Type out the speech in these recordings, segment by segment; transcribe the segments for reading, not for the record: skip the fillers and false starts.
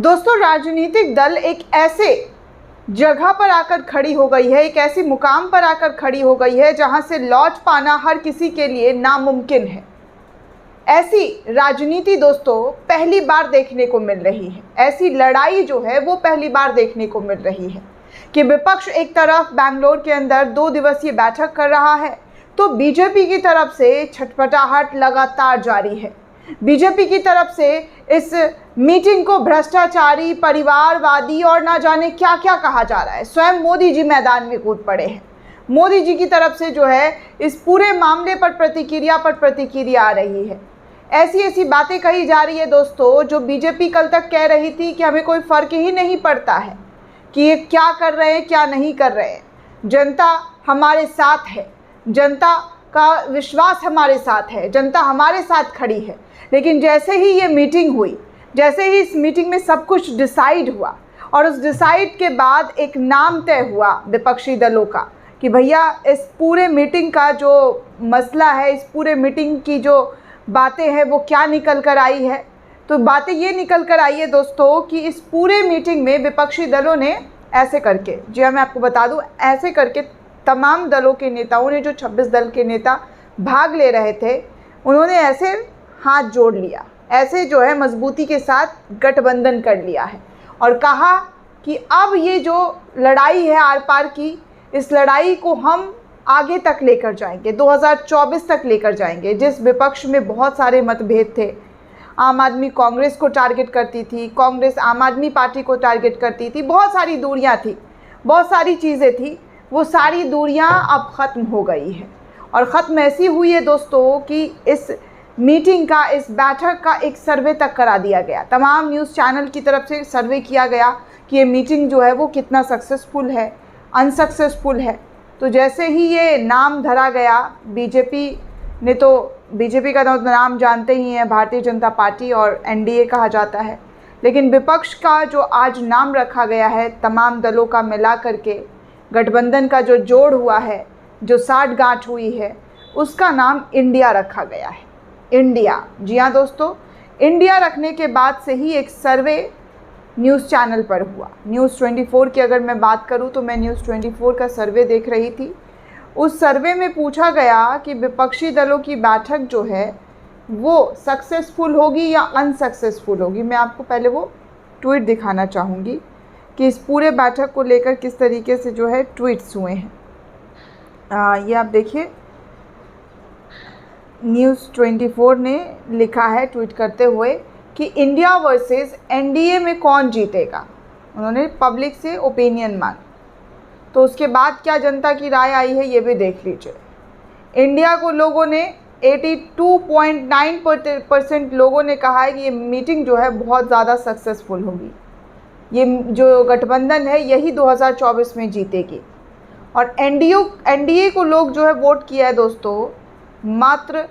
दोस्तों, राजनीतिक दल एक ऐसे जगह पर आकर खड़ी हो गई है, एक ऐसी मुकाम पर आकर खड़ी हो गई है जहां से लौट पाना हर किसी के लिए नामुमकिन है। ऐसी राजनीति दोस्तों पहली बार देखने को मिल रही है। ऐसी लड़ाई जो है वो पहली बार देखने को मिल रही है कि विपक्ष एक तरफ बैंगलोर के अंदर 2 दिवसीय बैठक कर रहा है तो बीजेपी की तरफ से छटपटाहट लगातार जारी है। बीजेपी की तरफ से इस मीटिंग को भ्रष्टाचारी, परिवारवादी और ना जाने क्या क्या कहा जा रहा है। स्वयं मोदी जी मैदान में कूद पड़े हैं। मोदी जी की तरफ से जो है इस पूरे मामले पर प्रतिक्रिया आ रही है। ऐसी बातें कही जा रही है दोस्तों, जो बीजेपी कल तक कह रही थी कि हमें कोई फ़र्क ही नहीं पड़ता है कि ये क्या कर रहे हैं क्या नहीं कर रहे हैं, जनता हमारे साथ है, जनता का विश्वास हमारे साथ है, जनता हमारे साथ खड़ी है। लेकिन जैसे ही ये मीटिंग हुई, जैसे ही इस मीटिंग में सब कुछ डिसाइड हुआ और उस डिसाइड के बाद एक नाम तय हुआ विपक्षी दलों का कि भैया इस पूरे मीटिंग का जो मसला है, इस पूरे मीटिंग की जो बातें हैं वो क्या निकल कर आई है, तो बातें ये निकल कर आई है दोस्तों कि इस पूरे मीटिंग में विपक्षी दलों ने ऐसे करके, जी हाँ मैं आपको बता दूं, ऐसे करके तमाम दलों के नेताओं ने, जो 26 दल के नेता भाग ले रहे थे, उन्होंने ऐसे हाथ जोड़ लिया, ऐसे जो है मजबूती के साथ गठबंधन कर लिया है और कहा कि अब ये जो लड़ाई है आर पार की, इस लड़ाई को हम आगे तक लेकर जाएंगे, 2024 तक लेकर जाएंगे। जिस विपक्ष में बहुत सारे मतभेद थे, आम आदमी कांग्रेस को टारगेट करती थी, कांग्रेस आम आदमी पार्टी को टारगेट करती थी, बहुत सारी दूरियां थी, बहुत सारी चीज़ें थी, वो सारी दूरियां अब ख़त्म हो गई है। और ख़त्म ऐसी हुई है दोस्तों कि इस मीटिंग का, इस बैठक का एक सर्वे तक करा दिया गया। तमाम न्यूज़ चैनल की तरफ से सर्वे किया गया कि ये मीटिंग जो है वो कितना सक्सेसफुल है, अनसक्सेसफुल है। तो जैसे ही ये नाम धरा गया, बीजेपी ने, तो बीजेपी का नाम जानते ही हैं, भारतीय जनता पार्टी और एनडीए कहा जाता है, लेकिन विपक्ष का जो आज नाम रखा गया है, तमाम दलों का मिला करके गठबंधन का जो जोड़ हुआ है, जो साठगांठ हुई है, उसका नाम इंडिया रखा गया है। इंडिया, जी हाँ दोस्तों, इंडिया रखने के बाद से ही एक सर्वे न्यूज़ चैनल पर हुआ। न्यूज़ 24 की अगर मैं बात करूँ तो मैं न्यूज़ 24 का सर्वे देख रही थी। उस सर्वे में पूछा गया कि विपक्षी दलों की बैठक जो है वो सक्सेसफुल होगी या अनसक्सेसफुल होगी। मैं आपको पहले वो ट्वीट दिखाना चाहूँगी कि इस पूरे बैठक को लेकर किस तरीके से जो है ट्वीट्स हुए हैं। ये आप देखिए, न्यूज़ 24 ने लिखा है ट्वीट करते हुए कि इंडिया वर्सेस एनडीए में कौन जीतेगा। उन्होंने पब्लिक से ओपिनियन मांगी, तो उसके बाद क्या जनता की राय आई है ये भी देख लीजिए। इंडिया को लोगों ने 82.9% लोगों ने कहा है कि ये मीटिंग जो है बहुत ज़्यादा सक्सेसफुल होगी, ये जो गठबंधन है यही 2024 में जीतेगी। और एनडीए को लोग जो है वोट किया है दोस्तों, मात्र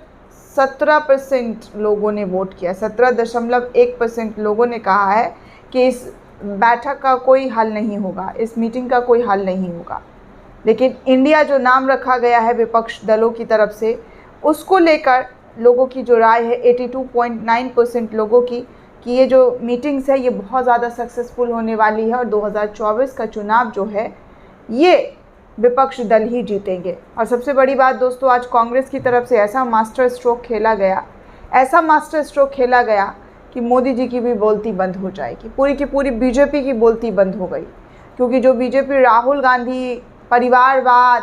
17% लोगों ने वोट किया। 17.1% लोगों ने कहा है कि इस बैठक का कोई हल नहीं होगा, इस मीटिंग का कोई हल नहीं होगा। लेकिन इंडिया जो नाम रखा गया है विपक्ष दलों की तरफ से, उसको लेकर लोगों की जो राय है 82.9% लोगों की, कि ये जो मीटिंग्स है ये बहुत ज़्यादा सक्सेसफुल होने वाली है और 2024 का चुनाव जो है ये विपक्ष दल ही जीतेंगे। और सबसे बड़ी बात दोस्तों, आज कांग्रेस की तरफ से ऐसा मास्टर स्ट्रोक खेला गया, ऐसा मास्टर स्ट्रोक खेला गया कि मोदी जी की भी बोलती बंद हो जाएगी, पूरी की पूरी बीजेपी की बोलती बंद हो गई। क्योंकि जो बीजेपी राहुल गांधी परिवारवाद,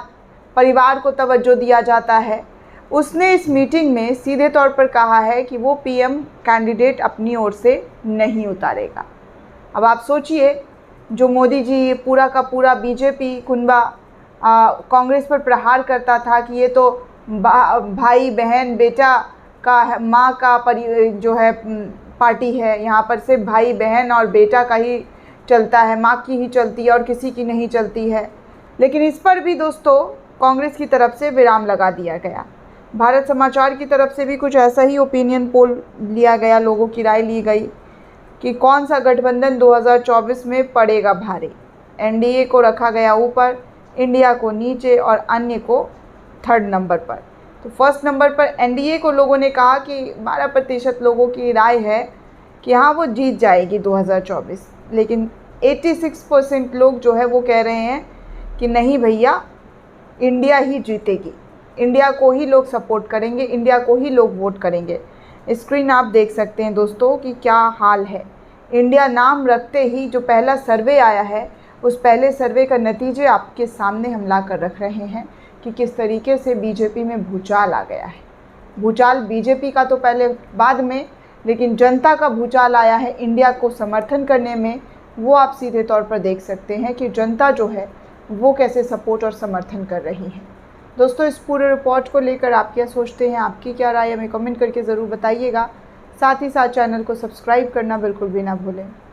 परिवार को तवज्जो दिया जाता है, उसने इस मीटिंग में सीधे तौर पर कहा है कि वो पीएम कैंडिडेट अपनी ओर से नहीं उतारेगा। अब आप सोचिए, जो मोदी जी पूरा का पूरा बीजेपी कुनबा कांग्रेस पर प्रहार करता था कि ये तो भाई बहन बेटा का, माँ का जो है पार्टी है, यहाँ पर सिर्फ भाई बहन और बेटा का ही चलता है, माँ की ही चलती है और किसी की नहीं चलती है। लेकिन इस पर भी दोस्तों कांग्रेस की तरफ से विराम लगा दिया गया। भारत समाचार की तरफ से भी कुछ ऐसा ही ओपिनियन पोल लिया गया, लोगों की राय ली गई कि कौन सा गठबंधन 2024 में पड़ेगा भारी। एनडीए को रखा गया ऊपर, इंडिया को नीचे और अन्य को 3rd नंबर पर। तो 1st नंबर पर एनडीए को लोगों ने कहा कि 12% लोगों की राय है कि हाँ वो जीत जाएगी 2024, लेकिन 86% लोग जो है वो कह रहे हैं कि नहीं भैया, इंडिया ही जीतेगी, इंडिया को ही लोग सपोर्ट करेंगे, इंडिया को ही लोग वोट करेंगे। स्क्रीन आप देख सकते हैं दोस्तों कि क्या हाल है। इंडिया नाम रखते ही जो पहला सर्वे आया है, उस पहले सर्वे का नतीजे आपके सामने हम ला कर रख रहे हैं कि किस तरीके से बीजेपी में भूचाल आ गया है। भूचाल बीजेपी का तो पहले बाद में, लेकिन जनता का भूचाल आया है इंडिया को समर्थन करने में। वो आप सीधे तौर पर देख सकते हैं कि जनता जो है वो कैसे सपोर्ट और समर्थन कर रही है। दोस्तों, इस पूरे रिपोर्ट को लेकर आप क्या सोचते हैं, आपकी क्या राय है, हमें कमेंट करके ज़रूर बताइएगा। साथ ही साथ चैनल को सब्सक्राइब करना बिल्कुल भी ना भूलें।